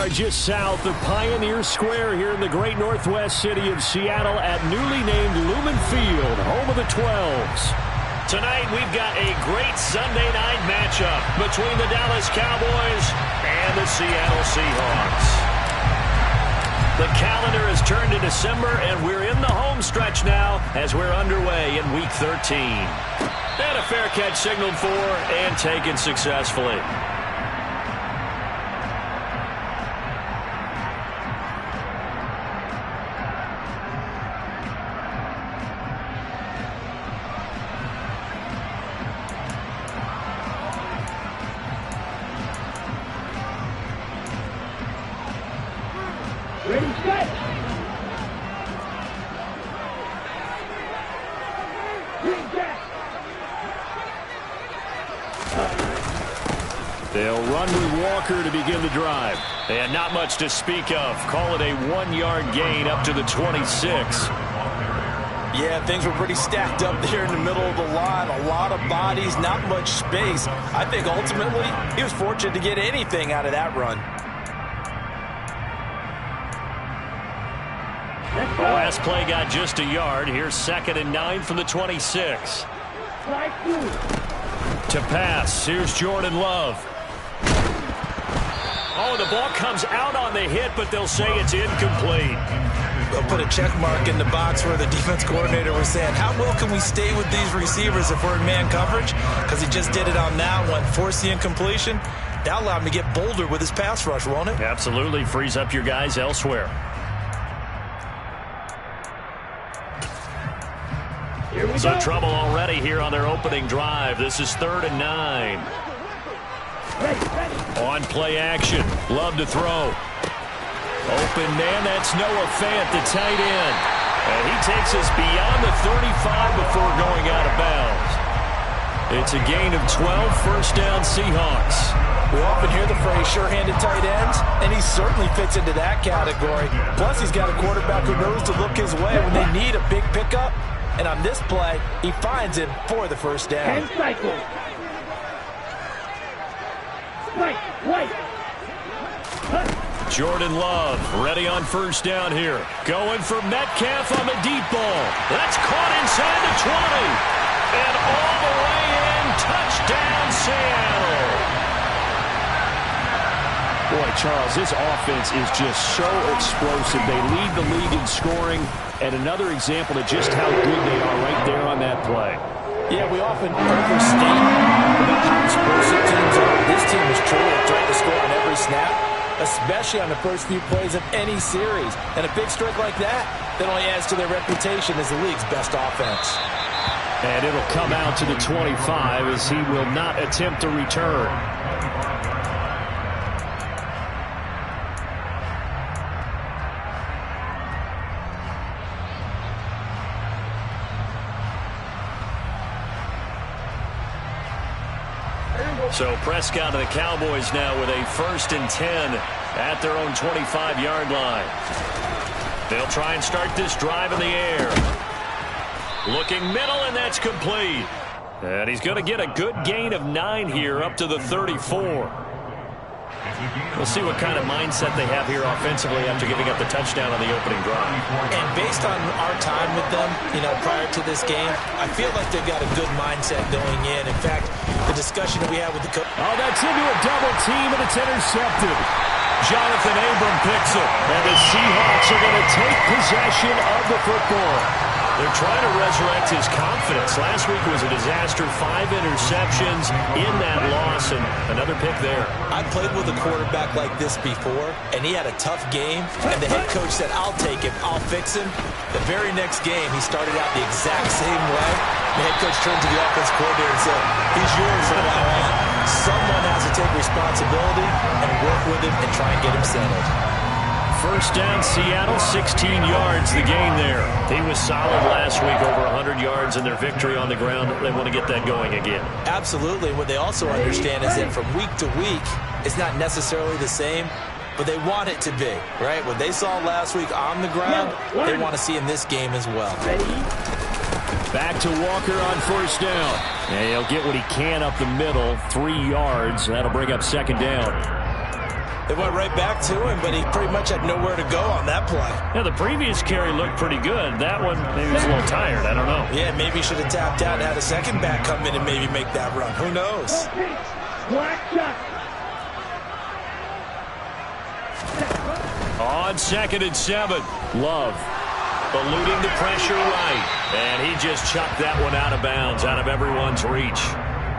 are just south of Pioneer Square here in the great northwest city of Seattle at newly named Lumen Field, home of the 12s. Tonight, we've got a great Sunday night matchup between the Dallas Cowboys and the Seattle Seahawks. The calendar has turned to December, and we're in the home stretch now as we're underway in Week 13. And a fair catch signaled for and taken successfully. They'll run with Walker to begin the drive. And not much to speak of. Call it a 1-yard gain up to the 26. Yeah, things were pretty stacked up there in the middle of the line. A lot of bodies, not much space. I think ultimately he was fortunate to get anything out of that run. The last play got just a yard. Here's 2nd and 9 from the 26. To pass, here's Jordan Love. Oh, the ball comes out on the hit, but they'll say it's incomplete. They'll put a check mark in the box where the defense coordinator was saying, how well can we stay with these receivers if we're in man coverage? Because he just did it on that one, forced the incompletion. That'll allow him to get bolder with his pass rush, won't it? Absolutely, frees up your guys elsewhere. So trouble already here on their opening drive. This is 3rd and 9. On play action. Love to throw. Open man, that's Noah Fant, the tight end. And he takes us beyond the 35 before going out of bounds. It's a gain of 12, first down Seahawks. We often hear the phrase sure-handed tight ends, and he certainly fits into that category. Plus, he's got a quarterback who knows to look his way when they need a big pickup. And on this play, he finds him for the first down. 10 cycles. Right. Jordan Love ready on first down here. Going for Metcalf on the deep ball. That's caught inside the 20. And all the way in. Touchdown, Seattle. Boy, Charles, this offense is just so explosive. They lead the league in scoring. And another example of just how good they are right there on that play. Yeah, we often overstate about how explosive teams are. This team is truly trying to score on every snap, especially on the first few plays of any series. And a big strike like that only adds to their reputation as the league's best offense. And it'll come out to the 25 as he will not attempt to return. So Prescott and the Cowboys now with a 1st and 10 at their own 25-yard line. They'll try and start this drive in the air. Looking middle, and that's complete. And he's going to get a good gain of 9 here up to the 34. We'll see what kind of mindset they have here offensively after giving up the touchdown on the opening drive. And based on our time with them, prior to this game, I feel like they've got a good mindset going in. In fact, the discussion that we had with the coach. Oh, that's into a double team, and it's intercepted. Jonathan Abram picks it, and the Seahawks are going to take possession of the football. They're trying to resurrect his confidence. Last week was a disaster, 5 interceptions in that loss, and another pick there. I played with a quarterback like this before, and he had a tough game, and the head coach said, I'll take him, I'll fix him. The very next game, he started out the exact same way. The head coach turned to the offense coordinator and said, he's yours from now on. Someone has to take responsibility and work with him and try and get him settled. First down, Seattle, 16 yards, the gain there. He was solid last week, over 100 yards in their victory on the ground. They want to get that going again. Absolutely. What they also understand is that from week to week, it's not necessarily the same, but they want it to be, right? What they saw last week on the ground, they want to see in this game as well. Back to Walker on first down. And he'll get what he can up the middle, 3 yards. That'll bring up second down. It went right back to him, but he pretty much had nowhere to go on that play. Yeah, the previous carry looked pretty good. That one, maybe he was a little tired. I don't know. Yeah, maybe he should have tapped out and had a second back come in and maybe make that run. Who knows? On 2nd and 7, Love eluding the pressure right. And he just chucked that one out of bounds, out of everyone's reach.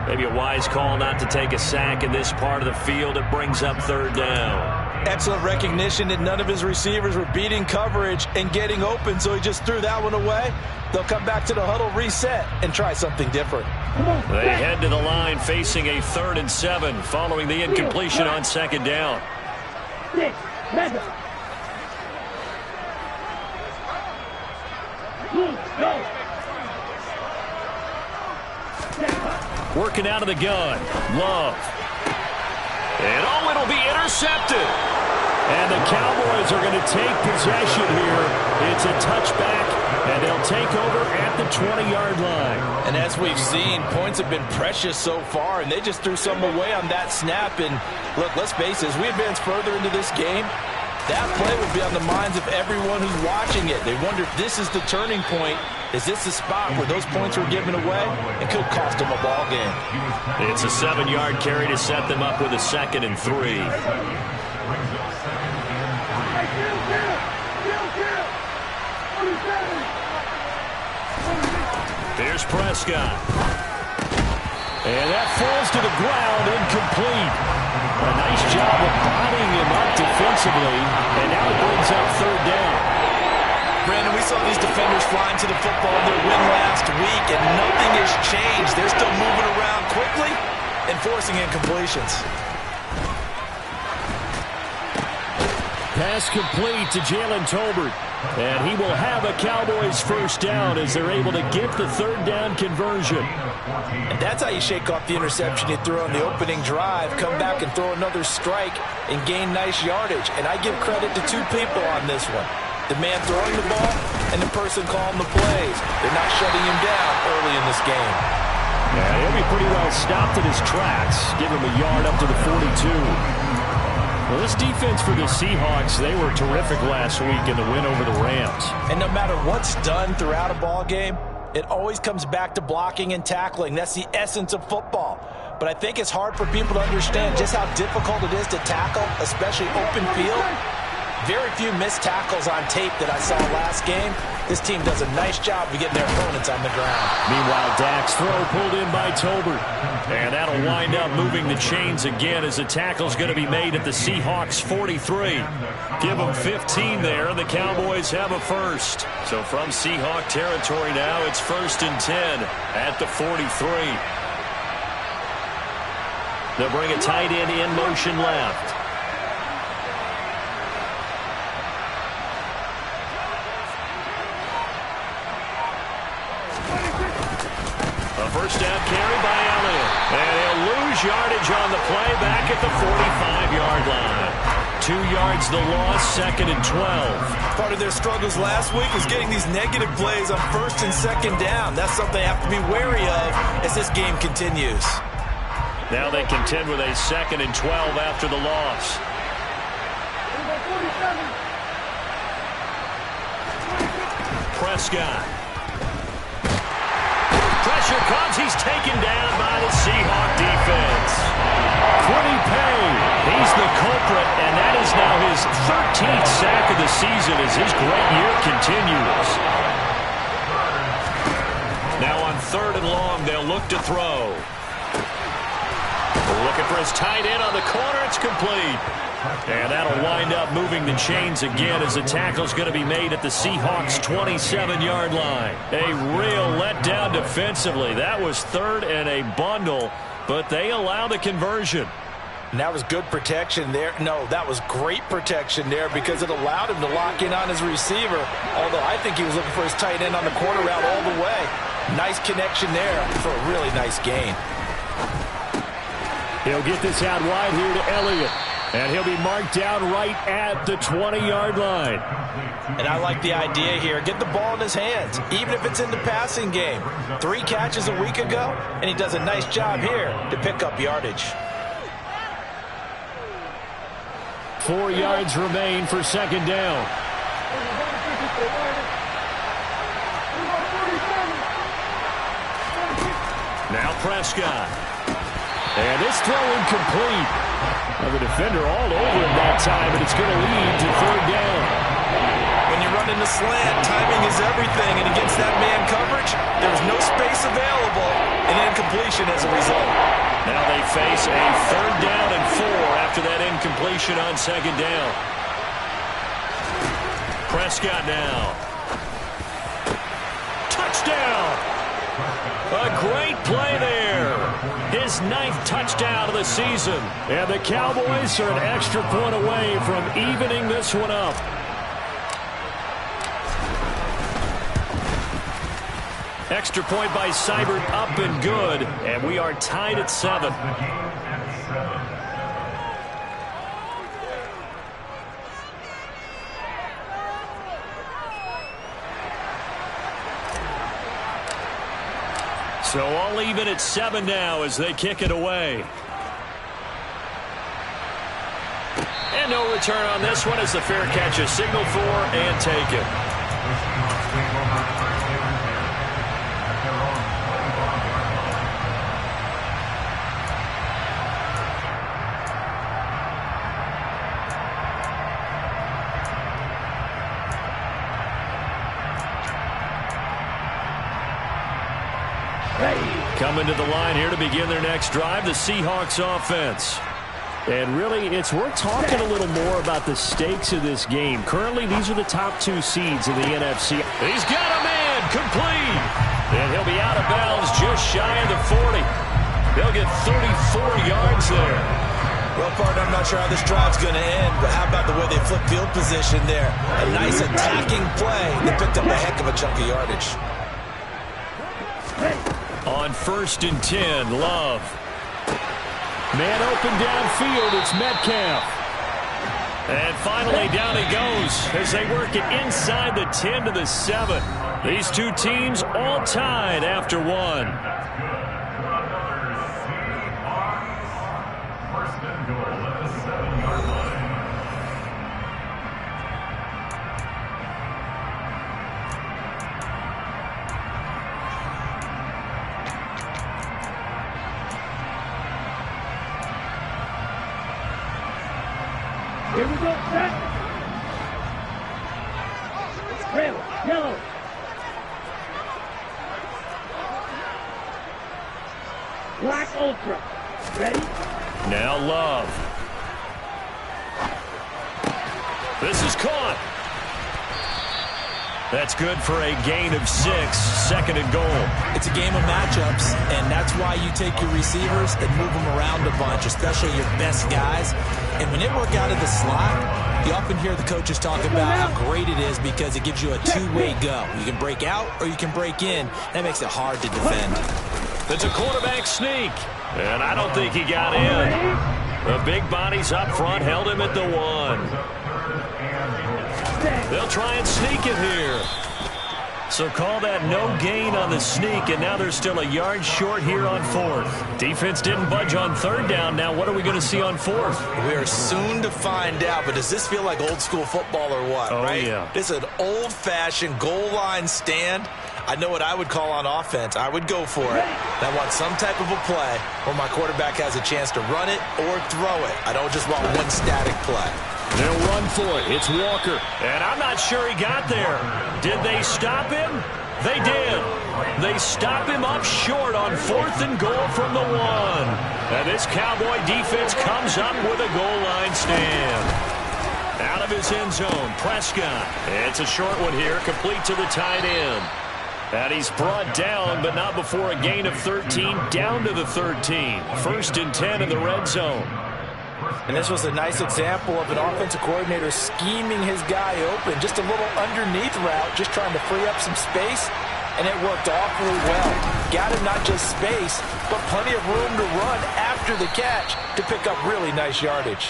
Maybe a wise call not to take a sack in this part of the field. It brings up 3rd down. Excellent recognition that none of his receivers were beating coverage and getting open, so he just threw that one away. They'll come back to the huddle, reset, and try something different. They head to the line facing a 3rd and 7 following the incompletion on 2nd down. Working out of the gun. Love. And oh, it'll be intercepted. And the Cowboys are going to take possession here. It's a touchback, and they'll take over at the 20-yard line. And as we've seen, points have been precious so far, and they just threw some away on that snap. And look, let's face it, as we advance further into this game, that play will be on the minds of everyone who's watching it. They wonder if this is the turning point. Is this the spot where those points were given away? It could cost them a ball game. It's a 7-yard carry to set them up with a 2nd and 3. Here's Prescott. And that falls to the ground, incomplete. A nice job of bodying him up defensively, and now it brings up 3rd down. Brandon, we saw these defenders flying to the football in their win last week, and nothing has changed. They're still moving around quickly and forcing incompletions. Pass complete to Jalen Tolbert. And he will have a Cowboys 1st down as they're able to get the 3rd down conversion. And that's how you shake off the interception you threw on the opening drive, come back and throw another strike and gain nice yardage. And I give credit to 2 people on this one. The man throwing the ball and the person calling the plays. They're not shutting him down early in this game. Yeah, he'll be pretty well stopped in his tracks. Give him a yard up to the 42. Well, this defense for the Seahawks, they were terrific last week in the win over the Rams. And no matter what's done throughout a ball game, it always comes back to blocking and tackling. That's the essence of football. But I think it's hard for people to understand just how difficult it is to tackle, especially open field. Very few missed tackles on tape that I saw last game. This team does a nice job of getting their opponents on the ground. Meanwhile, Dak's throw pulled in by Tolbert. And that'll wind up moving the chains again as the tackle's going to be made at the Seahawks 43. Give them 15 there, and the Cowboys have a 1st. So from Seahawk territory now, it's 1st and 10 at the 43. They'll bring a tight end in motion left. A 1st down carry by Elliott. And he'll lose yardage on the play back at the 45-yard line. 2 yards the loss, 2nd and 12. Part of their struggles last week was getting these negative plays on 1st and 2nd down. That's something they have to be wary of as this game continues. Now they contend with a 2nd and 12 after the loss. Prescott. Pressure comes. He's taken down by the Seahawk defense. Quiddy Pay, he's the culprit, and that is now his 13th sack of the season as his great year continues. Now on 3rd and long, they'll look to throw. Looking for his tight end on the corner. It's complete. And that'll wind up moving the chains again as the tackle's going to be made at the Seahawks 27-yard line. A real letdown defensively. That was 3rd and a bundle, but they allow the conversion. And that was good protection there. No, that was great protection there because it allowed him to lock in on his receiver, although I think he was looking for his tight end on the corner route all the way. Nice connection there for a really nice gain. He'll get this out wide here to Elliott. And he'll be marked down right at the 20-yard line. And I like the idea here. Get the ball in his hands, even if it's in the passing game. 3 catches a week ago, and he does a nice job here to pick up yardage. 4 yards remain for second down. Now Prescott. And this throw incomplete. Well, the defender all over him that time, and it's going to lead to third down. When you run in the slant, timing is everything, and against that man coverage, there's no space available, and incompletion as a result. Now they face a third down and 4 after that incompletion on second down. Prescott now. Touchdown! A great play there. His 9th touchdown of the season. And the Cowboys are an extra point away from evening this one up. Extra point by Seibert up and good. And we are tied at 7. So all even at 7 now as they kick it away. And no return on this one as the fair catch is signaled for and taken. Coming to the line here to begin their next drive, the Seahawks offense. And really, it's worth talking a little more about the stakes of this game. Currently, these are the top 2 seeds in the NFC. He's got a man, complete. And he'll be out of bounds just shy of the 40. They'll get 34 yards there. Well, partner, I'm not sure how this drive's going to end, but how about the way they flip field position there? A nice attacking play. They picked up a heck of a chunk of yardage. On 1st and 10, Love. Man open downfield, it's Metcalf. And finally down he goes as they work it inside the 10 to the 7. These two teams all tied after 1. Here we go, set. Trail, yellow. Black Ultra. Ready? Now Love. This is caught. That's good for a gain of 6, 2nd and goal. It's a game of matchups, and that's why you take your receivers and move them around a bunch, especially your best guys. And when they work out of the slot, you often hear the coaches talk about how great it is because it gives you a two-way go. You can break out or you can break in. That makes it hard to defend. It's a quarterback sneak, and I don't think he got in. The big bodies up front held him at the 1. They'll try and sneak it here. So call that no gain on the sneak, and now they're still a yard short here on 4th. Defense didn't budge on 3rd down. Now what are we going to see on 4th? We are soon to find out, but does this feel like old school football or what, right? Yeah. This is an old-fashioned goal line stand. I know what I would call on offense. I would go for it. And I want some type of a play where my quarterback has a chance to run it or throw it. I don't just want one static play. They'll run for it. It's Walker. And I'm not sure he got there. Did they stop him? They did. They stop him up short on 4th and goal from the 1. And this Cowboy defense comes up with a goal line stand. Out of his end zone, Prescott. It's a short one here, complete to the tight end. And he's brought down, but not before a gain of 13, down to the 13. 1st and 10 in the red zone. And this was a nice example of an offensive coordinator scheming his guy open. Just a little underneath route, just trying to free up some space. And it worked awfully well. Got him not just space, but plenty of room to run after the catch to pick up really nice yardage.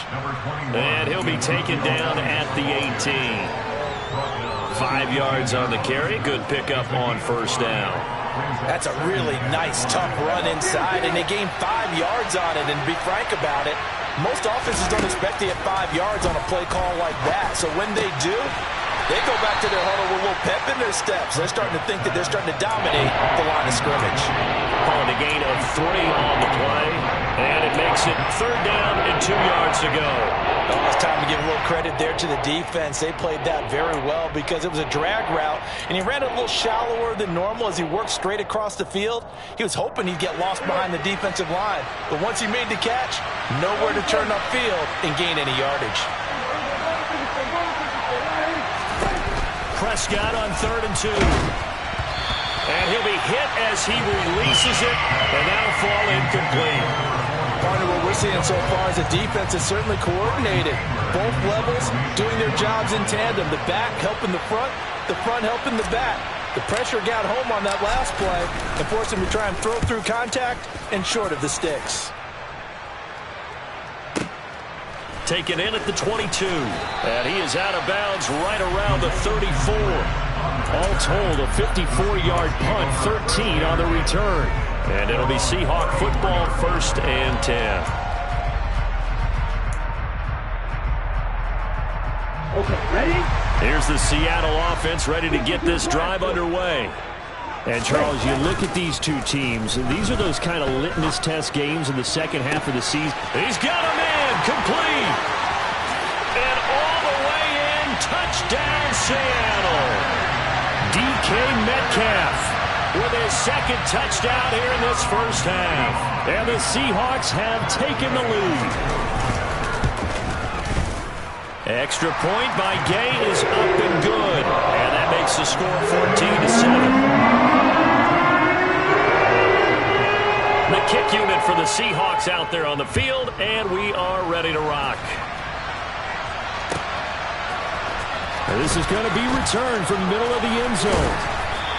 And he'll be taken down at the 18. 5 yards on the carry. Good pickup on 1st down. That's a really nice, tough run inside, and they gained 5 yards on it. And to be frank about it, most offenses don't expect to get 5 yards on a play call like that. So when they do, they go back to their huddle with a little pep in their steps. They're starting to think that they're starting to dominate the line of scrimmage. Calling a gain of 3 on the play, and it makes it 3rd down and 2 yards to go. Oh, it's time to give a little credit there to the defense. They played that very well because it was a drag route, and he ran it a little shallower than normal as he worked straight across the field. He was hoping he'd get lost behind the defensive line, but once he made the catch, nowhere to turn upfield and gain any yardage. Prescott on 3rd and 2. And he'll be hit as he releases it, and that'll fall incomplete. Partner, what we're seeing so far is the defense is certainly coordinated. Both levels doing their jobs in tandem. The back helping the front helping the back. The pressure got home on that last play and forced him to try and throw through contact and short of the sticks. Taken in at the 22, and he is out of bounds right around the 34. All told, a 54-yard punt, 13 on the return. And it'll be Seahawk football, 1st and 10. Okay, ready? Here's the Seattle offense ready to get this drive underway. And, Charles, you look at these two teams, these are those kind of litmus test games in the second half of the season. He's got a man, complete. And all the way in, touchdown, Seattle. DK Metcalf with his 2nd touchdown here in this first half. And the Seahawks have taken the lead. Extra point by Gay is up and good. And that makes the score 14-7. The kick unit for the Seahawks out there on the field, and we are ready to rock. This is going to be returned from the middle of the end zone.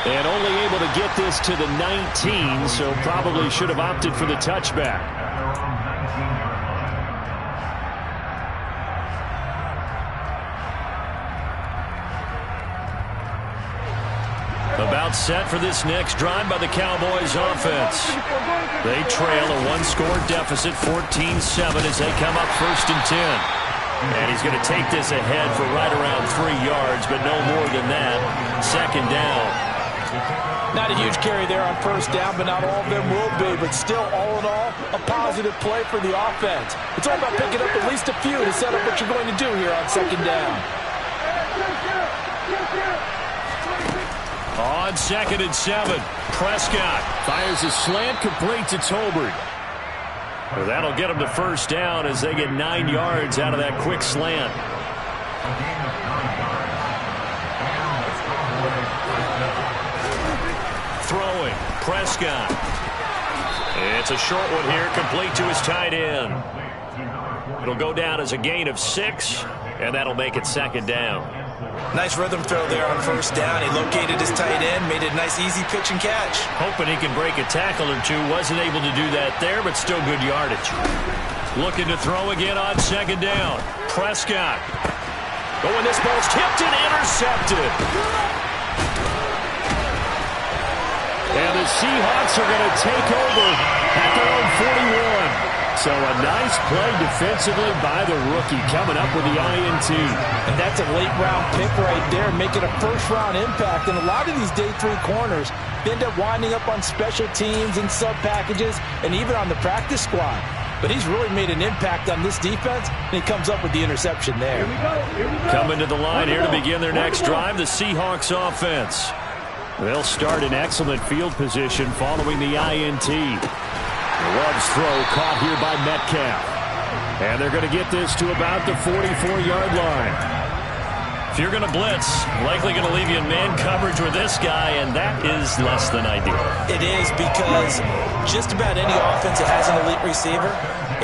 And only able to get this to the 19, so probably should have opted for the touchback. About set for this next drive by the Cowboys offense. They trail a 1-score deficit, 14-7 as they come up 1st and 10. And he's going to take this ahead for right around 3 yards, but no more than that. 2nd down. Not a huge carry there on 1st down, but not all of them will be. But still, all in all, a positive play for the offense. It's all about picking up at least a few to set up what you're going to do here on 2nd down. On 2nd and 7, Prescott fires a slant complete to Tolbert. Well, that'll get them to 1st down as they get 9 yards out of that quick slant. Throwing, Prescott. It's a short one here, complete to his tight end. It'll go down as a gain of 6, and that'll make it 2nd down. Nice rhythm throw there on 1st down. He located his tight end, made it a nice easy pitch and catch. Hoping he can break a tackle or two. Wasn't able to do that there, but still good yardage. Looking to throw again on 2nd down. Prescott. Oh, and this ball's tipped and intercepted. And the Seahawks are going to take over at their own 41. So a nice play defensively by the rookie coming up with the INT. And that's a late-round pick right there, making a first-round impact. And a lot of these day 3 corners end up winding up on special teams and sub-packages and even on the practice squad. But he's really made an impact on this defense, and he comes up with the interception there. Here we go. Coming to the line here to begin their next drive, the Seahawks offense. They'll start in excellent field position following the INT. Love's throw caught here by Metcalf. And they're going to get this to about the 44-yard line. If you're going to blitz, likely going to leave you in man coverage with this guy, and that is less than ideal. It is, because just about any offense that has an elite receiver,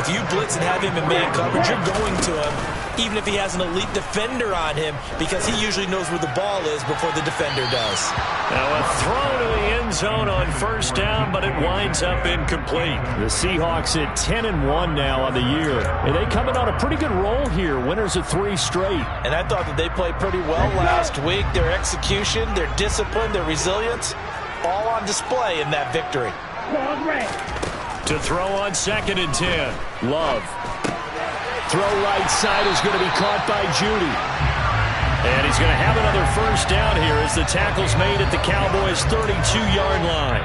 if you blitz and have him in man coverage, you're going to him, even if he has an elite defender on him, because he usually knows where the ball is before the defender does. Now a throw to the end zone on 1st down, but it winds up incomplete. The Seahawks at 10-1 now on the year. And they coming on a pretty good roll here, winners of 3 straight. And I thought that they played pretty well last week. Their execution, their discipline, their resilience, all on display in that victory. To throw on 2nd and 10. Love. Throw right side is going to be caught by Judy. And he's going to have another first down here as the tackle's made at the Cowboys' 32-yard line.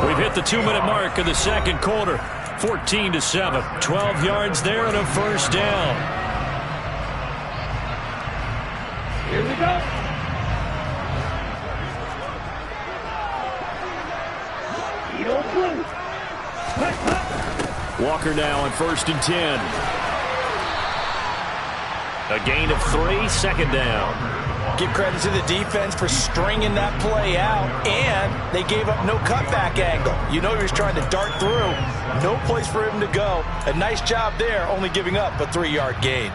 We've hit the 2-minute mark of the second quarter. 14-7. 12 yards there and a first down. Here we go. Walker now on 1st and 10. A gain of 3, second down. Give credit to the defense for stringing that play out, and they gave up no cutback angle. You know he was trying to dart through. No place for him to go. A nice job there, only giving up a 3-yard gain.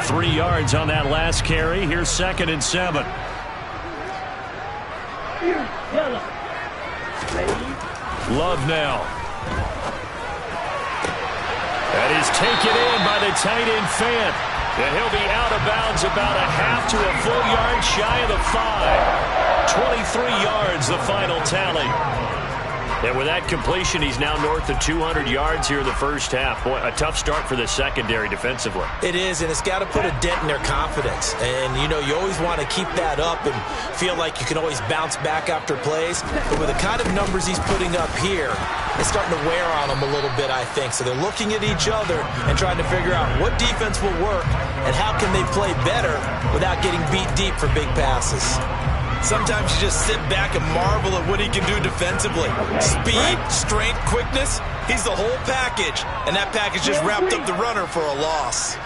Three yards on that last carry. Here's 2nd and 7. Love now. That is taken in by the tight end Fant. And he'll be out of bounds about a half to a full yard shy of the 5. 23 yards the final tally. And with that completion, he's now north of 200 yards here in the first half. Boy, a tough start for the secondary defensively. It is, and it's got to put a dent in their confidence. And, you know, you always want to keep that up and feel like you can always bounce back after plays. But with the kind of numbers he's putting up here, it's starting to wear on them a little bit, I think. So they're looking at each other and trying to figure out what defense will work and how can they play better without getting beat deep for big passes. Sometimes you just sit back and marvel at what he can do defensively. Speed, strength, quickness, he's the whole package. And that package just wrapped up the runner for a loss.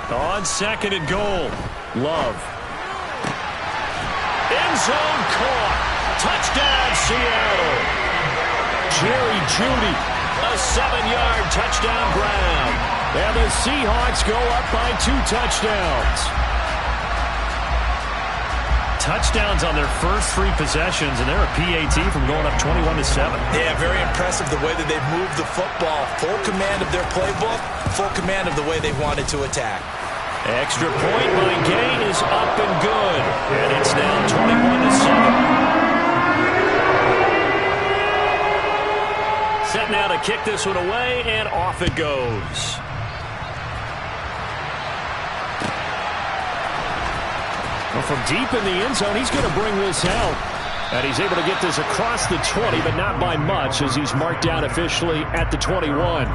On 2nd and goal. Love. End zone caught. Touchdown, Seattle. Jerry Jeudy. A 7-yard touchdown grab. And the Seahawks go up by 2 touchdowns. Touchdowns on their first 3 possessions, and they're a PAT from going up 21-7. Yeah, very impressive the way that they've moved the football. Full command of their playbook, full command of the way they wanted to attack. Extra point by Gay is up and good. And it's now 21-7. Set now to kick this one away, and off it goes. Well, from deep in the end zone, he's going to bring this out. And he's able to get this across the 20, but not by much, as he's marked down officially at the 21.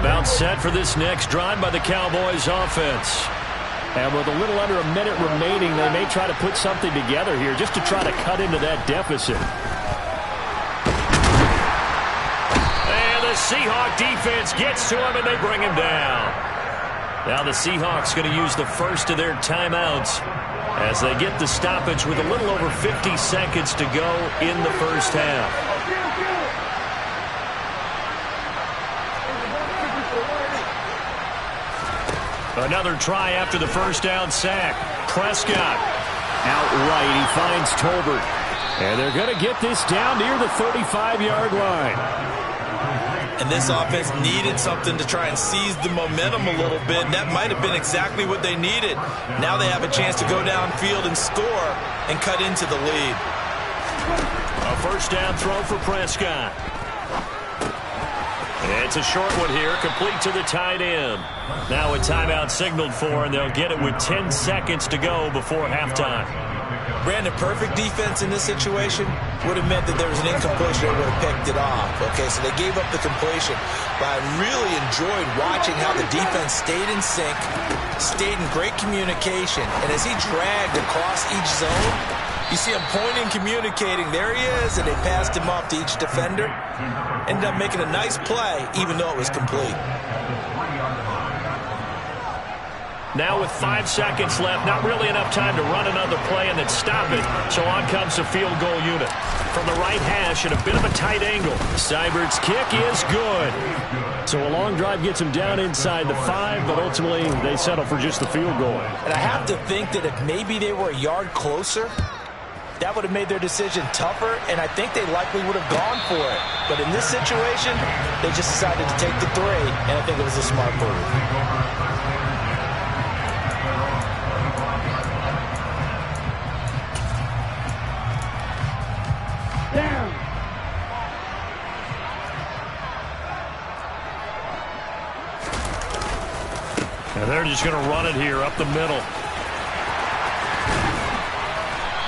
About set for this next drive by the Cowboys offense. And with a little under a minute remaining, they may try to put something together here just to try to cut into that deficit. And the Seahawk defense gets to him, and they bring him down. Now the Seahawks going to use the first of their timeouts as they get the stoppage with a little over 50 seconds to go in the first half. Another try after the first down sack. Prescott outright. He finds Tolbert. And they're going to get this down near the 35-yard line. And this offense needed something to try and seize the momentum a little bit. And that might have been exactly what they needed. Now they have a chance to go downfield and score and cut into the lead. A first down throw for Prescott. It's a short one here, complete to the tight end. Now a timeout signaled for, and they'll get it with 10 seconds to go before halftime. Brandon, perfect defense in this situation would have meant that there was an incompletion. They would have picked it off. Okay, so they gave up the completion. But I really enjoyed watching how the defense stayed in sync, stayed in great communication. And as he dragged across each zone, you see him pointing, communicating. There he is, and they passed him off to each defender. Ended up making a nice play, even though it was complete. Now with 5 seconds left, not really enough time to run another play and then stop it. So on comes the field goal unit. From the right hash at a bit of a tight angle. Seibert's kick is good. So a long drive gets him down inside the 5, but ultimately they settle for just the field goal. And I have to think that if maybe they were a yard closer, that would have made their decision tougher, and I think they likely would have gone for it. But in this situation, they just decided to take the 3, and I think it was a smart move. And they're just going to run it here up the middle.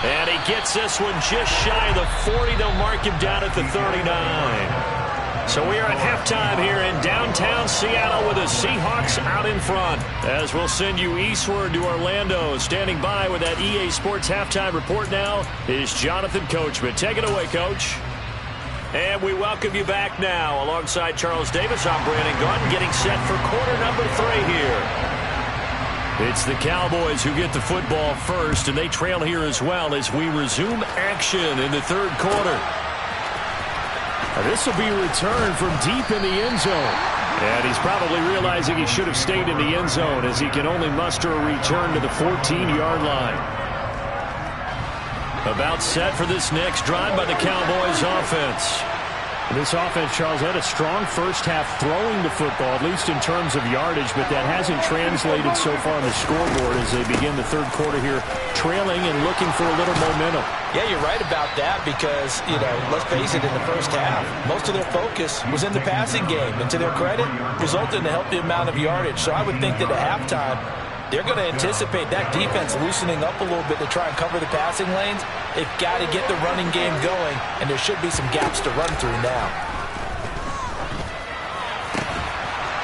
And he gets this one just shy of the 40. They'll mark him down at the 39. So we are at halftime here in downtown Seattle with the Seahawks out in front. As we'll send you eastward to Orlando. Standing by with that EA Sports halftime report now is Jonathan Coachman. Take it away, Coach. And we welcome you back now. Alongside Charles Davis, I'm Brandon Gunn, getting set for quarter number 3 here. It's the Cowboys who get the football first, and they trail here as well as we resume action in the third quarter. This will be returned from deep in the end zone. And he's probably realizing he should have stayed in the end zone as he can only muster a return to the 14-yard line. About set for this next drive by the Cowboys offense. This offense, Charles, had a strong first half throwing the football, at least in terms of yardage, but that hasn't translated so far on the scoreboard as they begin the third quarter here, trailing and looking for a little momentum. Yeah, you're right about that because, let's face it, in the first half, most of their focus was in the passing game. And to their credit, resulted in a healthy amount of yardage. So I would think that at halftime, they're going to anticipate that defense loosening up a little bit to try and cover the passing lanes. They've got to get the running game going, and there should be some gaps to run through now.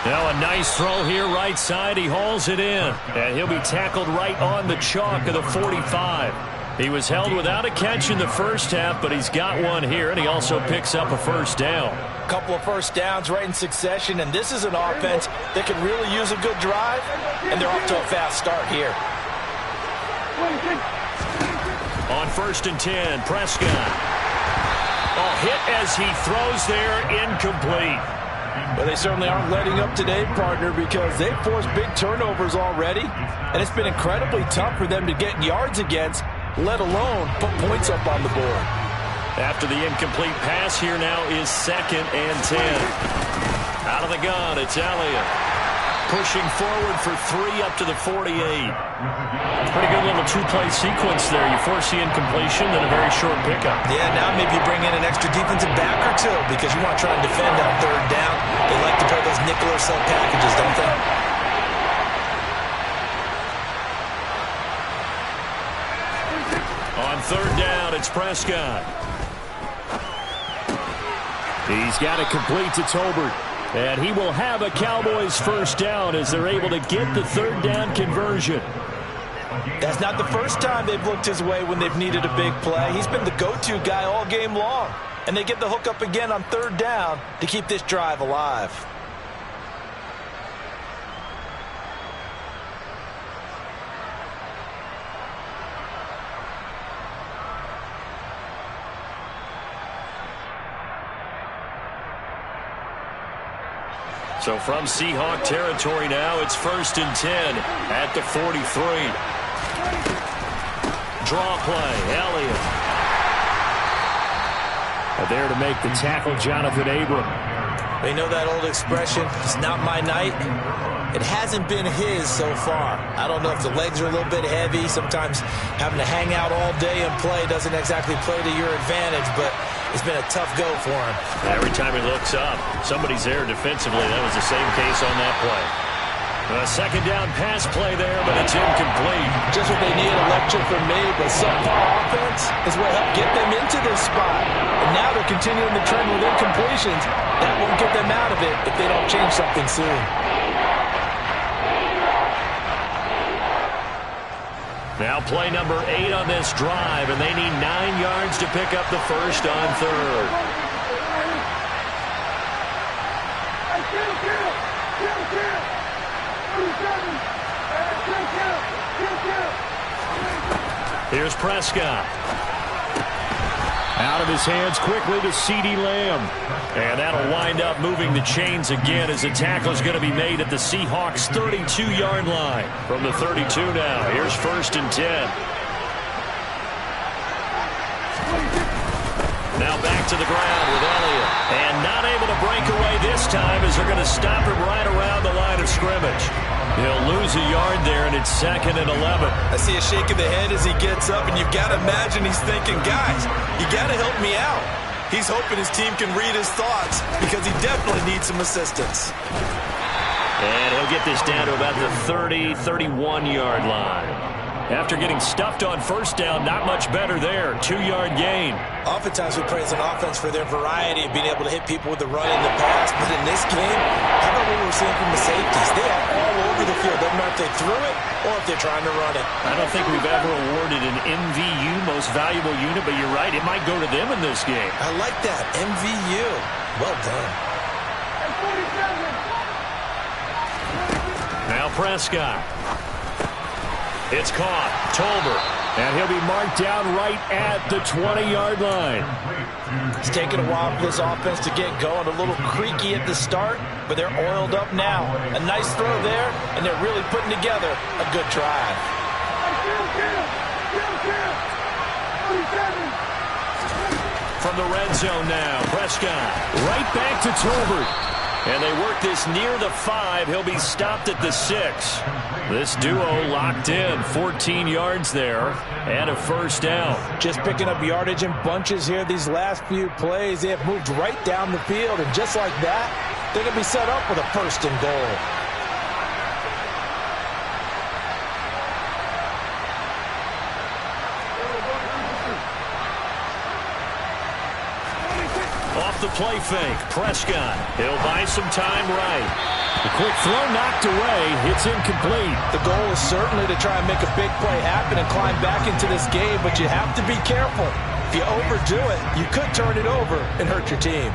Now a nice throw here right side. He hauls it in, and he'll be tackled right on the chalk of the 45. He was held without a catch in the first half, but he's got one here, and he also picks up a first down. A couple of first downs right in succession, and this is an offense that can really use a good drive, and they're off to a fast start here. On 1st and 10, Prescott. A hit as he throws there, incomplete. Well, they certainly aren't letting up today, partner, because they've forced big turnovers already, and it's been incredibly tough for them to get yards against, let alone put points up on the board. After the incomplete pass, here now is 2nd and 10. Out of the gun, it's Elliott. Pushing forward for 3 up to the 48. Pretty good little 2-play sequence there. You force the incompletion, then a very short pickup. Yeah, now maybe you bring in an extra defensive back or two because you want to try and defend on 3rd down. They like to play those nickel or sub packages, don't they? On 3rd down, it's Prescott. He's got it complete to Tolbert. And he will have a Cowboys first down as they're able to get the 3rd down conversion. That's not the first time they've looked his way when they've needed a big play. He's been the go-to guy all game long. And they get the hook up again on 3rd down to keep this drive alive. So from Seahawk territory now, it's 1st and 10 at the 43. Draw play, Elliott. There to make the tackle, Jonathan Abram. They know that old expression, it's not my night. It hasn't been his so far. I don't know if the legs are a little bit heavy. Sometimes having to hang out all day and play doesn't exactly play to your advantage, but it's been a tough go for him. Every time he looks up, somebody's there defensively. That was the same case on that play. A 2nd down pass play there, but it's incomplete. Just what they need, a lecture from me, but subpar offense is what helped get them into this spot. And now they're continuing the trend with incompletions. That won't get them out of it if they don't change something soon. Now play number 8 on this drive, and they need 9 yards to pick up the first on 3rd. Here's Prescott. Out of his hands quickly to CeeDee Lamb. And that'll wind up moving the chains again as the tackle is going to be made at the Seahawks' 32-yard line. From the 32 now, here's 1st and 10. Now back to the ground with Elliott. And not able to break away this time as they're going to stop him right around the line of scrimmage. He'll lose a yard there, and it's 2nd and 11. I see a shake of the head as he gets up, and you've got to imagine he's thinking, guys, you got to help me out. He's hoping his team can read his thoughts because he definitely needs some assistance. And he'll get this down to about the 30, 31-yard line. After getting stuffed on 1st down, not much better there. 2-yard gain. Oftentimes we praise an offense for their variety of being able to hit people with the run and the pass. But in this game, how about what we're seeing from the safeties? They are all over the field. Doesn't matter if they threw it or if they're trying to run it. I don't think we've ever awarded an MVU, most valuable unit, but you're right. It might go to them in this game. I like that. MVU. Well done. Now Prescott. It's caught. Tolbert. And he'll be marked down right at the 20-yard line. It's taken a while for this offense to get going. A little creaky at the start, but they're oiled up now. A nice throw there, and they're really putting together a good drive. From the red zone now, Prescott. Right back to Tolbert. And they work this near the 5. He'll be stopped at the 6. This duo locked in. 14 yards there and a 1st down. Just picking up yardage in bunches here these last few plays. They have moved right down the field, and just like that, they're going to be set up with a 1st and goal. Off the play fake, Prescott. He'll buy some time right. The quick throw knocked away. It's incomplete. The goal is certainly to try and make a big play happen and climb back into this game, but you have to be careful. If you overdo it, you could turn it over and hurt your team.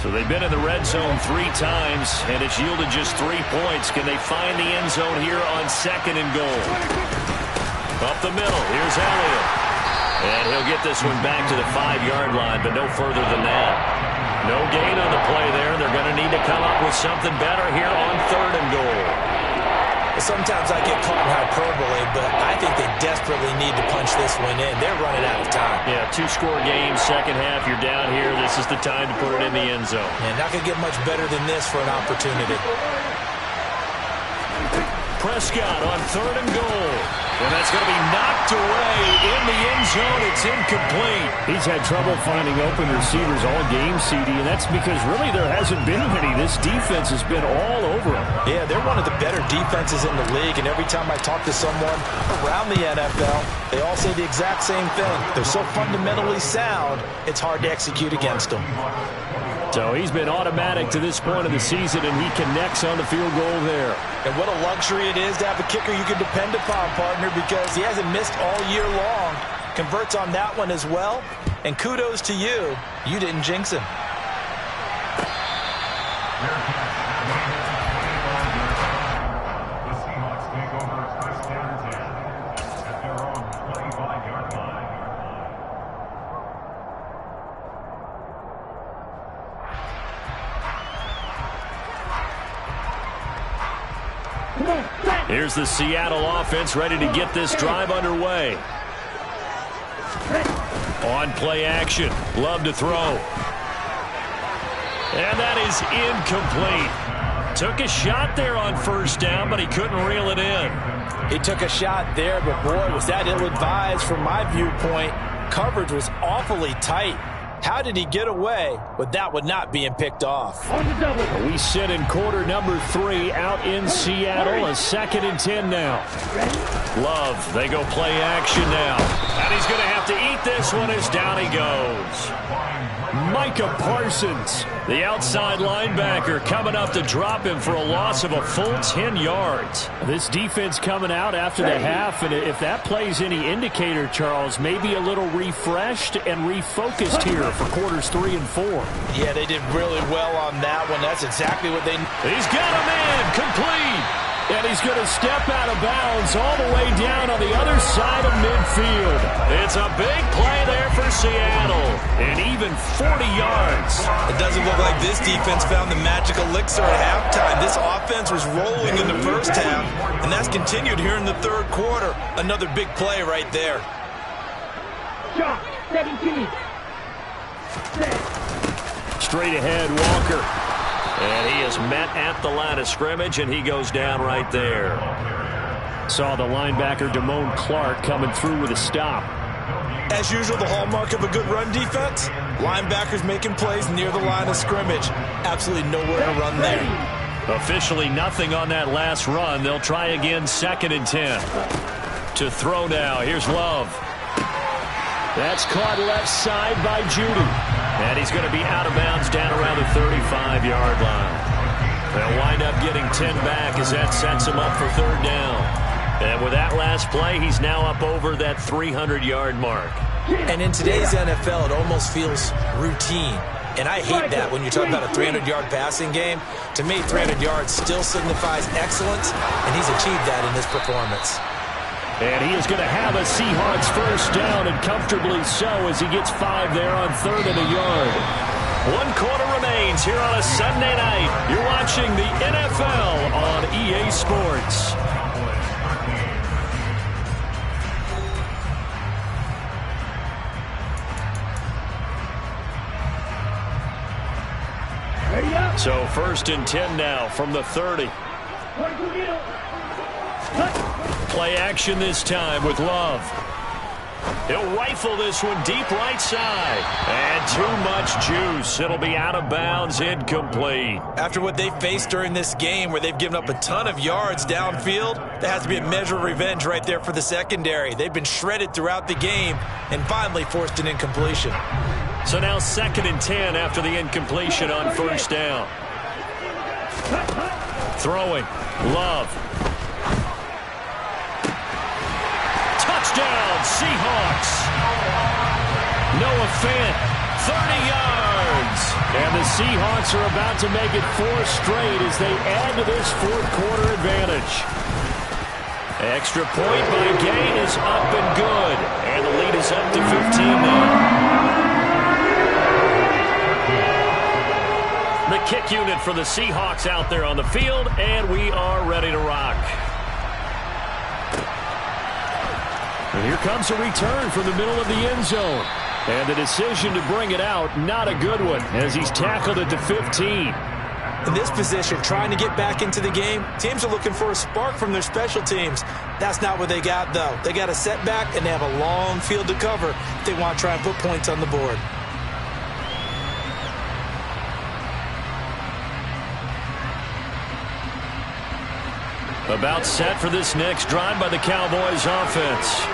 So they've been in the red zone 3 times, and it's yielded just 3 points. Can they find the end zone here on 2nd and goal? Up the middle, here's Elliott. And he'll get this one back to the 5-yard line, but no further than that. No gain on the play there. They're going to need to come up with something better here on 3rd and goal. Sometimes I get caught in hyperbole, but I think they desperately need to punch this one in. They're running out of time. Yeah, 2-score game, second half, you're down here. This is the time to put it in the end zone. And not going to get much better than this for an opportunity. Prescott on 3rd and goal. And that's going to be knocked away in the end zone. It's incomplete. He's had trouble finding open receivers all game, CD, and that's because really there hasn't been many. This defense has been all over him. Yeah, they're one of the better defenses in the league, and every time I talk to someone around the NFL, they all say the exact same thing. They're so fundamentally sound, it's hard to execute against them. So he's been automatic to this point of the season, and he connects on the field goal there. And what a luxury it is to have a kicker you can depend upon, partner, because he hasn't missed all year long. Converts on that one as well. And kudos to you. You didn't jinx him. Here's the Seattle offense ready to get this drive underway. On play action. Love to throw. And that is incomplete. Took a shot there on 1st down, but he couldn't reel it in. He took a shot there, but boy, was that ill-advised from my viewpoint. Coverage was awfully tight. How did he get away with that one not being picked off? We sit in quarter number 3 out in Seattle. A 2nd and 10 now. Love, they go play action now. And he's going to have to eat this one as down he goes. Micah Parsons, the outside linebacker, coming up to drop him for a loss of a full 10 yards. This defense coming out after the half, and if that plays any indicator, Charles, maybe a little refreshed and refocused here here for quarters 3 and 4. Yeah, they did really well on that one. That's exactly what they... He's got a man complete. And he's going to step out of bounds all the way down on the other side of midfield. It's a big play there for Seattle. And even 40 yards. It doesn't look like this defense found the magic elixir at halftime. This offense was rolling in the first half, and that's continued here in the third quarter. Another big play right there. Shot, 17. Straight ahead, Walker. And he is met at the line of scrimmage, and he goes down right there. Saw the linebacker, Damone Clark, coming through with a stop. As usual, the hallmark of a good run defense, linebackers making plays near the line of scrimmage. Absolutely nowhere to run there. Officially nothing on that last run. They'll try again, 2nd and 10. To throw now, here's Love. That's caught left side by Judy. And he's going to be out of bounds down around the 35-yard line. They'll wind up getting 10 back as that sets him up for 3rd down. And with that last play, he's now up over that 300-yard mark. And in today's NFL, it almost feels routine. And I hate that when you talk about a 300-yard passing game. To me, 300 yards still signifies excellence, and he's achieved that in this performance. And he is going to have a Seahawks 1st down, and comfortably so, as he gets 5 there on 3rd and a yard. 1 quarter remains here on a Sunday night. You're watching the NFL on EA Sports. So 1st and 10 now from the 30. Play action this time with Love. He'll rifle this one deep right side. And too much juice. It'll be out of bounds, incomplete. After what they faced during this game where they've given up a ton of yards downfield, there has to be a measure of revenge right there for the secondary. They've been shredded throughout the game and finally forced an incompletion. So now 2nd and 10 after the incompletion on 1st down. Throwing. Love. Touchdown, Seahawks. Noah Fant, 30 yards. And the Seahawks are about to make it 4 straight as they add to this 4th quarter advantage. Extra point by Gain is up and good. And the lead is up to 15 now. The kick unit for the Seahawks out there on the field, and we are ready to rock. And here comes a return from the middle of the end zone. And the decision to bring it out, not a good one, as he's tackled at the 15. In this position, trying to get back into the game, teams are looking for a spark from their special teams. That's not what they got, though. They got a setback, and they have a long field to cover if they want to try and put points on the board. About set for this next drive by the Cowboys offense.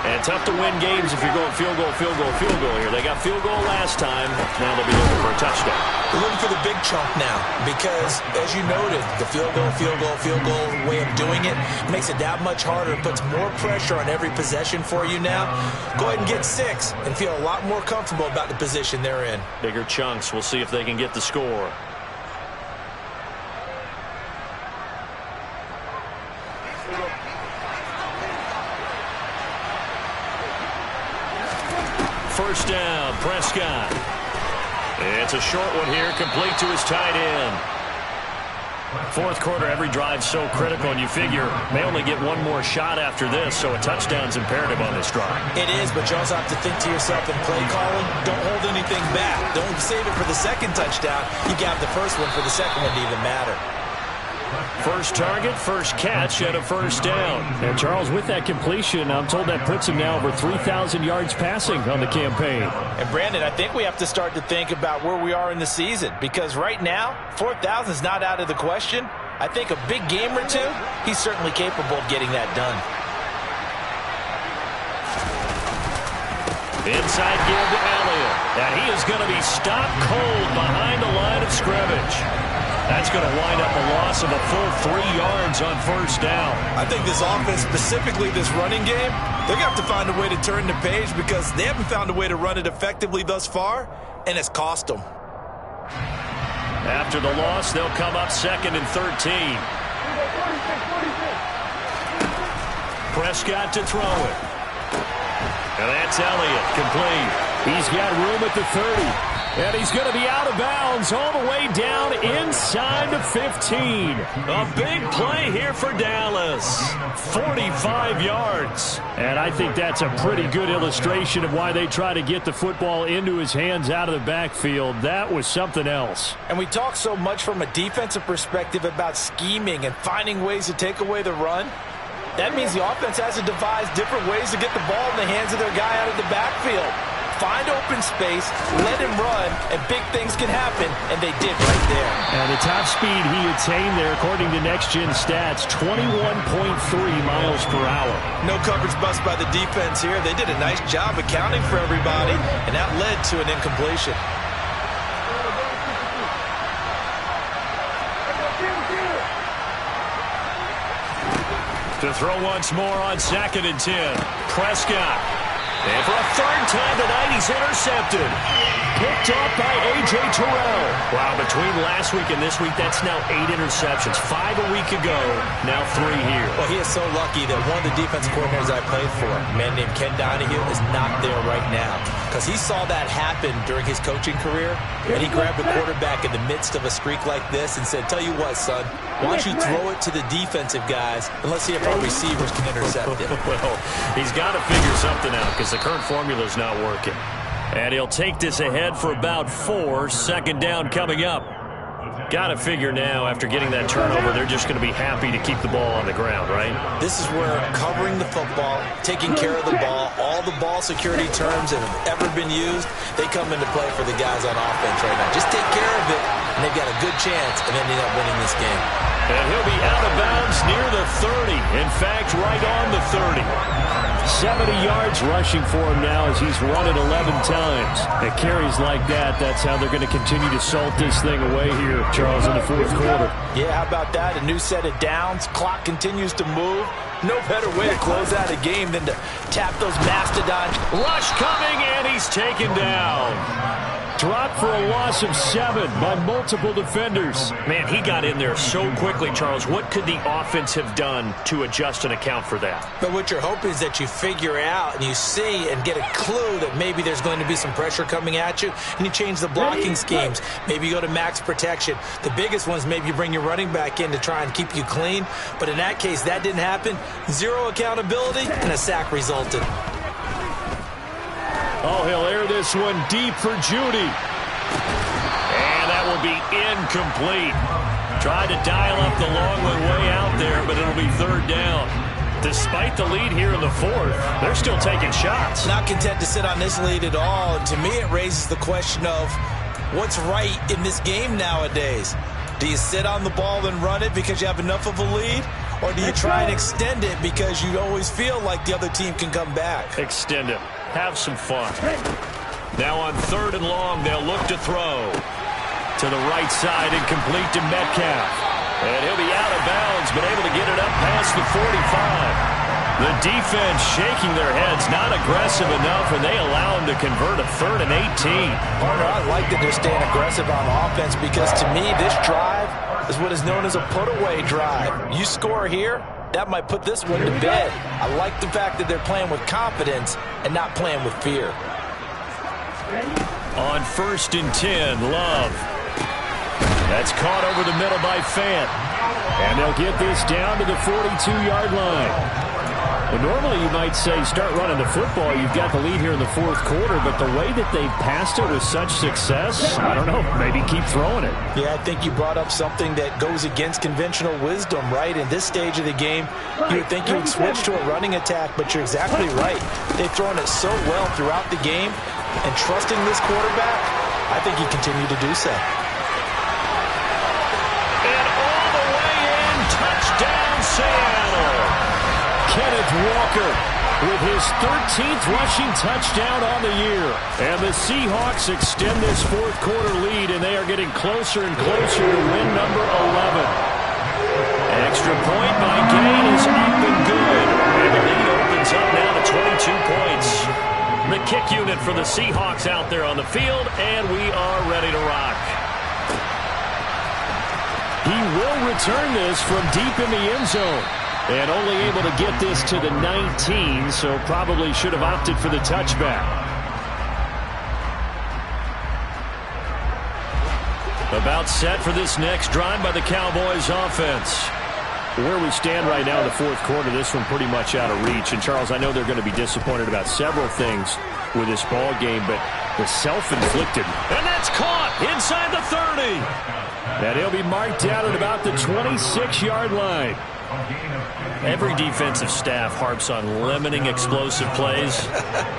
And tough to win games if you're going field goal, field goal, field goal here. They got field goal last time. Now they'll be looking for a touchdown. They're looking for the big chunk now because, as you noted, the field goal, field goal, field goal way of doing it makes it that much harder. It puts more pressure on every possession for you now. Go ahead and get 6 and feel a lot more comfortable about the position they're in. Bigger chunks. We'll see if they can get the score. First down, Prescott. It's a short one here, complete to his tight end. 4th quarter, every drive so critical, and you figure may only get one more shot after this, so a touchdown's imperative on this drive. It is, but you also have to think to yourself in play calling, don't hold anything back. Don't save it for the 2nd touchdown. You got the first one for the 2nd one to even matter. First target, first catch, and a 1st down. And Charles, with that completion, I'm told that puts him now over 3,000 yards passing on the campaign. And Brandon, I think we have to start to think about where we are in the season, because right now, 4,000 is not out of the question. I think a big game or two, he's certainly capable of getting that done. Inside give to Elliott. And he is going to be stopped cold behind the line of scrimmage. That's going to wind up a loss of a full 3 yards on first down. I think this offense, specifically this running game, they're going to have to find a way to turn the page because they haven't found a way to run it effectively thus far, and it's cost them. After the loss, they'll come up 2nd and 13. Prescott to throw it. And that's Elliott, complete. He's got room at the 30. And he's going to be out of bounds all the way down inside the 15. A big play here for Dallas. 45 yards. And I think that's a pretty good illustration of why they try to get the football into his hands out of the backfield. That was something else. And we talk so much from a defensive perspective about scheming and finding ways to take away the run. That means the offense has to devise different ways to get the ball in the hands of their guy out of the backfield. Find open space, let him run, and big things can happen, and they did right there. And the top speed he attained there, according to Next Gen Stats, 21.3 miles per hour. No coverage bust by the defense here. They did a nice job accounting for everybody, and that led to an incompletion. To throw once more on 2nd and 10. Prescott. And for a 3rd time tonight, he's intercepted. Picked off by A.J. Terrell. Wow, between last week and this week, that's now 8 interceptions. 5 a week ago, now 3 here. Well, he is so lucky that one of the defensive coordinators I played for, a man named Ken Donahue, is not there right now. Because he saw that happen during his coaching career, and he grabbed the quarterback in the midst of a streak like this and said, tell you what, son, why don't you throw it to the defensive guys, and let's see if our receivers can intercept it. Well, he's got to figure something out because the current formula is not working. And he'll take this ahead for about 4. 2nd down coming up. Got to figure now, after getting that turnover, they're just going to be happy to keep the ball on the ground, right? This is where covering the football, taking care of the ball, all the ball security terms that have ever been used, they come into play for the guys on offense right now. Just take care of it, and they've got a good chance of ending up winning this game. And he'll be out of bounds near the 30. In fact, right on the 30. 70 yards rushing for him now as he's run it 11 times. At carries like that, that's how they're going to continue to salt this thing away here, Charles, in the 4th quarter. Yeah, how about that? A new set of downs. Clock continues to move. No better way to close out a game than to tap those mastodons. Rush coming, and he's taken down. Dropped for a loss of 7 by multiple defenders. Man, he got in there so quickly, Charles. What could the offense have done to adjust and account for that? But what you're hoping is that you figure out and you see and get a clue that maybe there's going to be some pressure coming at you, and you change the blocking schemes. Maybe you go to max protection. The biggest one is maybe you bring your running back in to try and keep you clean. But in that case, that didn't happen. 0 accountability, and a sack resulted. Oh, he'll air this one deep for Judy. And that will be incomplete. Tried to dial up the long one way out there, but it'll be 3rd down. Despite the lead here in the 4th, they're still taking shots. Not content to sit on this lead at all. And to me, it raises the question of what's right in this game nowadays. Do you sit on the ball and run it because you have enough of a lead? Or do you try and extend it because you always feel like the other team can come back? Extend it. Have some fun. Now on 3rd and long, they'll look to throw. To the right side and complete to Metcalf. And he'll be out of bounds, but able to get it up past the 45. The defense shaking their heads, not aggressive enough, and they allow him to convert a 3rd and 18. Partner, I like that they're staying aggressive on offense because to me, this drive is what is known as a put-away drive. You score here, that might put this one to bed. I like the fact that they're playing with confidence and not playing with fear. On 1st and 10, Love. That's caught over the middle by Fant. And they'll get this down to the 42-yard line. Well, normally you might say start running the football. You've got the lead here in the 4th quarter, but the way that they've passed it with such success, I don't know, maybe keep throwing it. Yeah, I think you brought up something that goes against conventional wisdom, right? In this stage of the game, you would think you would switch to a running attack, but you're exactly right. They've thrown it so well throughout the game, and trusting this quarterback, I think you continue to do so. And all the way in, touchdown Seattle. Kenneth Walker with his 13th rushing touchdown on the year. And the Seahawks extend this fourth quarter lead, and they are getting closer and closer to win number 11. Extra point by Gain is up and good. And the lead opens up now to 22 points. The kick unit for the Seahawks out there on the field, and we are ready to rock. He will return this from deep in the end zone. And only able to get this to the 19, so probably should have opted for the touchback. About set for this next drive by the Cowboys offense. Where we stand right now in the fourth quarter, this one pretty much out of reach. And, Charles, I know they're going to be disappointed about several things with this ball game, but the self-inflicted. And that's caught inside the 30. And he'll be marked down at about the 26-yard line. Every defensive staff harps on limiting explosive plays.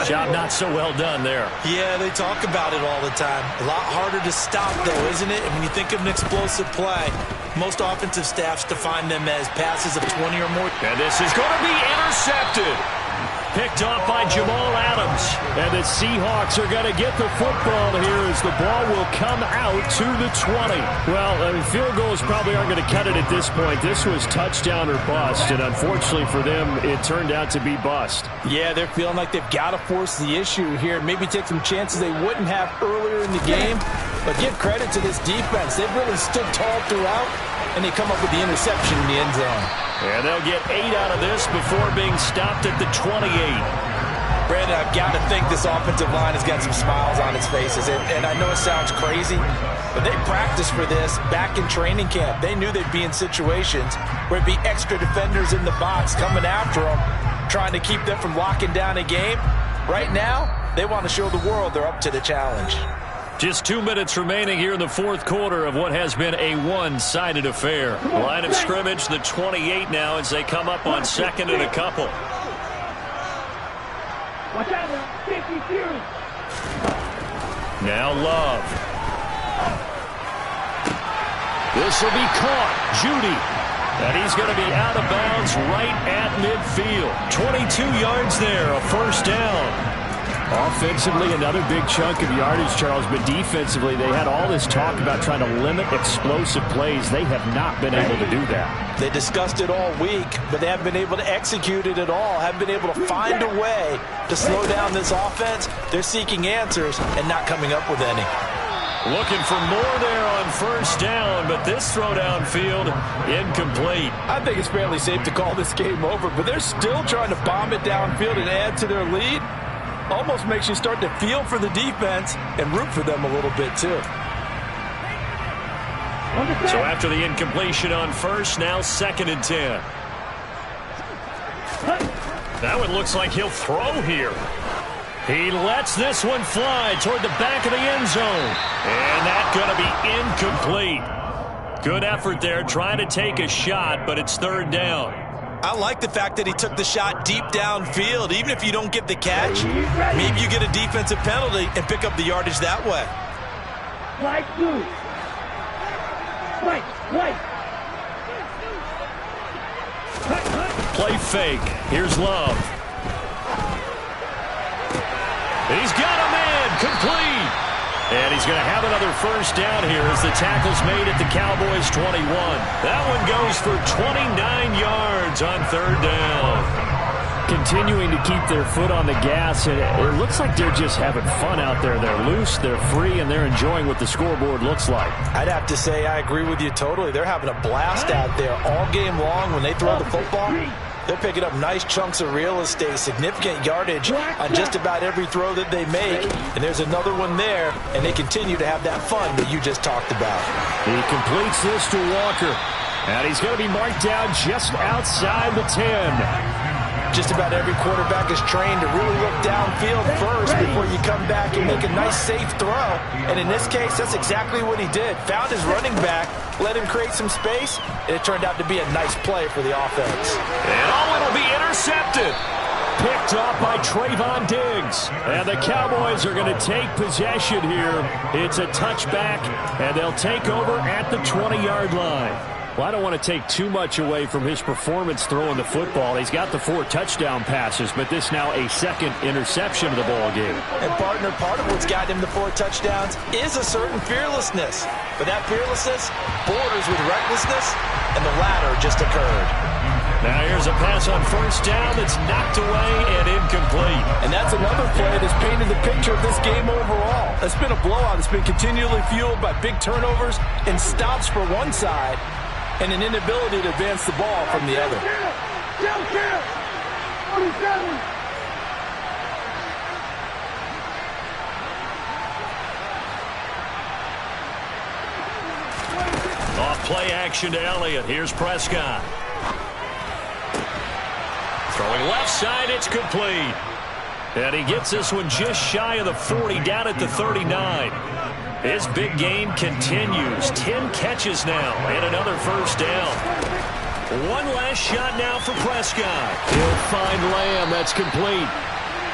Job not so well done there. Yeah, they talk about it all the time. A lot harder to stop, though, isn't it? And when you think of an explosive play, most offensive staffs define them as passes of 20 or more. And this is going to be intercepted. Picked off by Jamal Adams. And the Seahawks are going to get the football here as the ball will come out to the 20. Well, I mean, field goals probably aren't going to cut it at this point. This was touchdown or bust, and unfortunately for them, it turned out to be bust. Yeah, they're feeling like they've got to force the issue here. Maybe take some chances they wouldn't have earlier in the game. But give credit to this defense. They've really stood tall throughout, and they come up with the interception in the end zone. And they'll get 8 out of this before being stopped at the 28. Brandon, I've got to think this offensive line has got some smiles on its faces. And I know it sounds crazy, but they practiced for this back in training camp. They knew they'd be in situations where it'd be extra defenders in the box coming after them, trying to keep them from locking down a game. Right now, they want to show the world they're up to the challenge. Just 2 minutes remaining here in the fourth quarter of what has been a one-sided affair. Line of scrimmage, the 28 now as they come up on second and a couple. Watch out now. 50 Fury. Now Love. This will be caught. Judy. And he's going to be out of bounds right at midfield. 22 yards there, a first down. Offensively, another big chunk of yardage, Charles, but defensively, they had all this talk about trying to limit explosive plays. They have not been able to do that. They discussed it all week, but they haven't been able to execute it at all, haven't been able to find a way to slow down this offense. They're seeking answers and not coming up with any. Looking for more there on first down, but this throw downfield incomplete. I think it's fairly safe to call this game over, but they're still trying to bomb it downfield and add to their lead. Almost makes you start to feel for the defense and root for them a little bit, too. So after the incompletion on first, now second and 10. Now it looks like he'll throw here. He lets this one fly toward the back of the end zone. And that's going to be incomplete. Good effort there, trying to take a shot, but it's third down. I like the fact that he took the shot deep downfield. Even if you don't get the catch, maybe you get a defensive penalty and pick up the yardage that way. White blue. White. Play fake. Here's Love. He's got a man. Complete. And he's going to have another first down here as the tackle's made at the Cowboys' 21. That one goes for 29 yards on third down. Continuing to keep their foot on the gas, and it looks like they're just having fun out there. They're loose, they're free, and they're enjoying what the scoreboard looks like. I'd have to say I agree with you totally. They're having a blast out there all game long when they throw the football. They're picking up nice chunks of real estate, significant yardage on just about every throw that they make. And there's another one there, and they continue to have that fun that you just talked about. He completes this to Walker. And he's going to be marked down just outside the 10. Just about every quarterback is trained to really look downfield first before you come back and make a nice, safe throw. And in this case, that's exactly what he did. Found his running back, let him create some space, and it turned out to be a nice play for the offense. And it'll be intercepted. Picked off by Trayvon Diggs. And the Cowboys are going to take possession here. It's a touchback, and they'll take over at the 20-yard line. Well, I don't want to take too much away from his performance throwing the football. He's got the 4 touchdown passes, but this now a second interception of the ball game. And, partner, part of what's gotten him the 4 touchdowns is a certain fearlessness. But that fearlessness borders with recklessness, and the latter just occurred. Now here's a pass on first down that's knocked away and incomplete. And that's another play that's painted the picture of this game overall. It's been a blowout. It's been continually fueled by big turnovers and stops for one side and an inability to advance the ball from the other. Off play action to Elliott. Here's Prescott. Throwing left side, it's complete. And he gets this one just shy of the 40, down at the 39. His big game continues. 10 catches now and another first down. One last shot now for Prescott. He'll find Lamb. That's complete.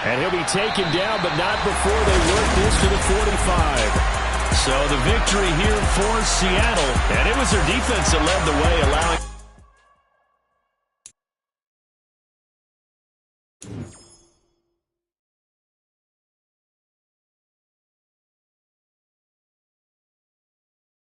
And he'll be taken down, but not before they work this to the 45. So the victory here for Seattle. And it was their defense that led the way, allowing